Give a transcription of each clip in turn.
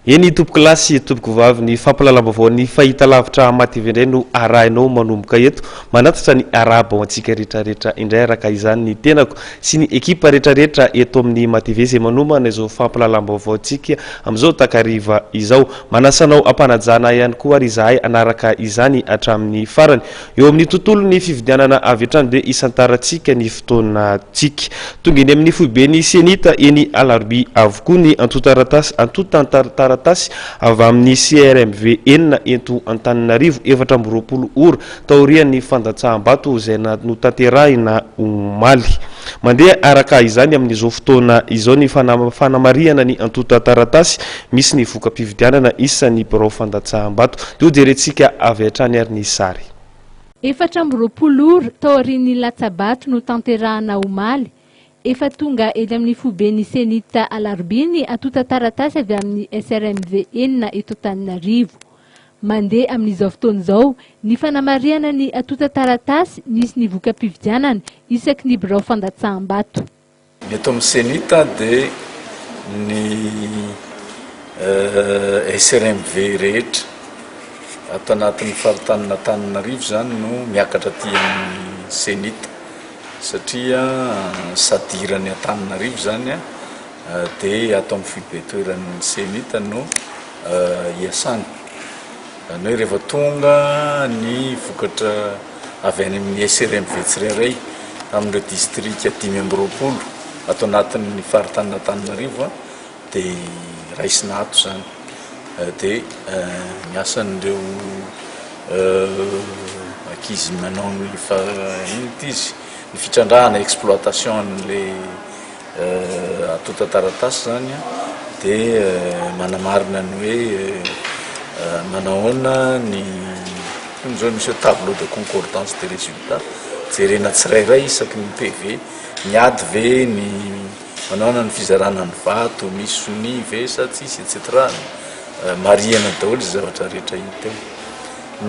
Eny tompoko lasy tompoko vavy ny fampalalam-baovao ny fahita lavitra maty indray no arahinao manomboka eto manatitra ny araba antsika rehetrarehetra indray araka izany ny tenako sy ny ekipa rehetrarehetra eto amin'ny mative izay manomana izao fampalalam-baovao antsika amin'izao takariva izao manasanao ampanajana ihany koa ary izahay anaraka izany hatramin'ny farany eo amin'ny tontolo ny fividianana avy hatrany dia isantarantsika ny fotoanantsika tonga eny amin'ny foibe ny senita eny alarobia avokoa ny antotantarataratasy avy amin'ny CRMV enina eto Antananarivo 420 ora taorian'ny fandatsaham-bato izay notanterahina omaly mandeha araka izany amin'izao fotoana izao ny fanamariana ny antotantaratasy misy ny voka-pividianana isan'ny birao fandatsaham-bato dia jerentsika avy hatrany ary ny sary 420 ora taorian'ny latsabato no tanterahana omaly efa tonga edy amin'ny fobeny senita alarbiny antotantaratasy avy amin'ny SRMV enina eto Antananarivo mandeha amin'izao fotoan'izao ny fanamariana ny antotantaratasy nisy ny voka-pividianana isaky ny birao fandatsaham-bato eto amin'ny senita dia ny SRMV rehetra ato anatin'ny faritanina Antananarivo zany no miakatra aty amin'ny senita satria sadirany Antananarivo zany dia ato amin'ny fibetoeran'ny senita no iasany no rehefa tonga ny vokatra avy any amin'ny SRMV tsirairay amin'ireo distrika 520 ato anatin'ny faritanina Antananarivo dia raisina ato zany dia miasan'ireo ankizy manao izy ny fitrandrahana exploitation le antotantaratasy zany dia manamarina ny hoe manahoana ny zao misy tableau de concordance de résultats jerena tsirairay isaky ny PV miady ve ny manahoana ny fizarana ny vato misy soni ve sa tsisy etc mariana daholo izy zavatra rehetra hita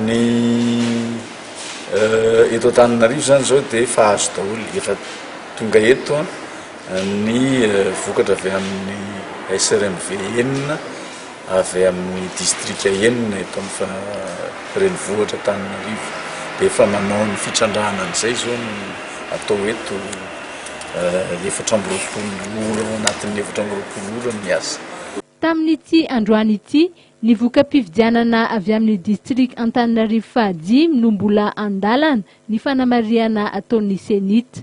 ny eto Antananarivo zany zao dia efa azo daholo efa tonga eto ny vokatra avy amin'ny SRMV enina avy amin'ny distrika enina eto amin'ny renivohitra Antananarivo dia efa manao ny fitrandrahana an'izay zao no atao eto 420 ora anatin'ny 420 ora miasa tamin'ity androany ity ny voka-pividianana avy amin'ny district Antananarivo fahadimy no mbola andalana ny fanamariana ataon'ny senita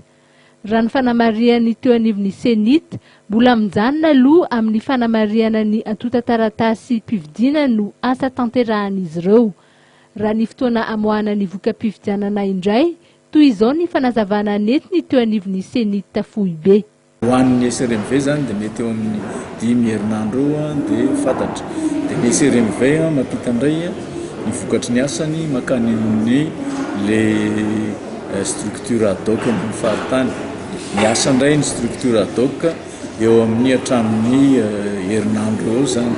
raha ny fanamariany teo anivon'ny senita mbola mijanona aloha amin'ny fanamariana ny antotantaratasy mpividiana no asa tanterahan'izy ireo raha ny fotoana amoahana ny voka-pividianana indray toy izao ny fanazavana netiny teo anivon'ny senita foibe hoan'ny SRMV zany dia mety eo amin'ny 10 herinandro dia fantatra dia ny SRMV mampita indray ny vokatry ny asany makany amin'ny le structure ad hoc ny faritany ny asa indray ny structure ad hoc eo amin'ny hatramin'ny herinandro eo zany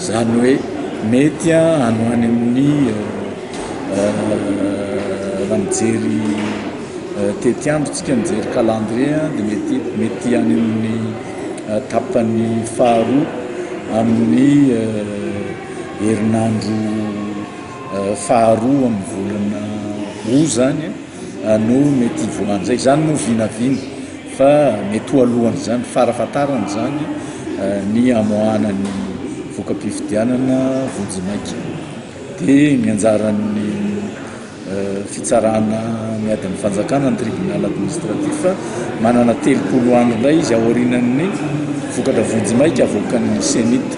zany hoe mety anoany amin'ny mijery tetiandrotsika mijery calendrier dia mety any amin'ny tapany faharoa amin'ny herinandro faharoa amin'ny volana roa zany no mety voany zay zany no vinavina fa mety ho alohany zany farafatarany zany ny amoahana ny voka-pividianana vonjimaiky dia ny anjaran'ny fitsarana miady amin'ny fanjakana ny tribunal administratif manana 3 andro indray izy aorinan'ny vokatra vonjimaiky avoakan'ny senita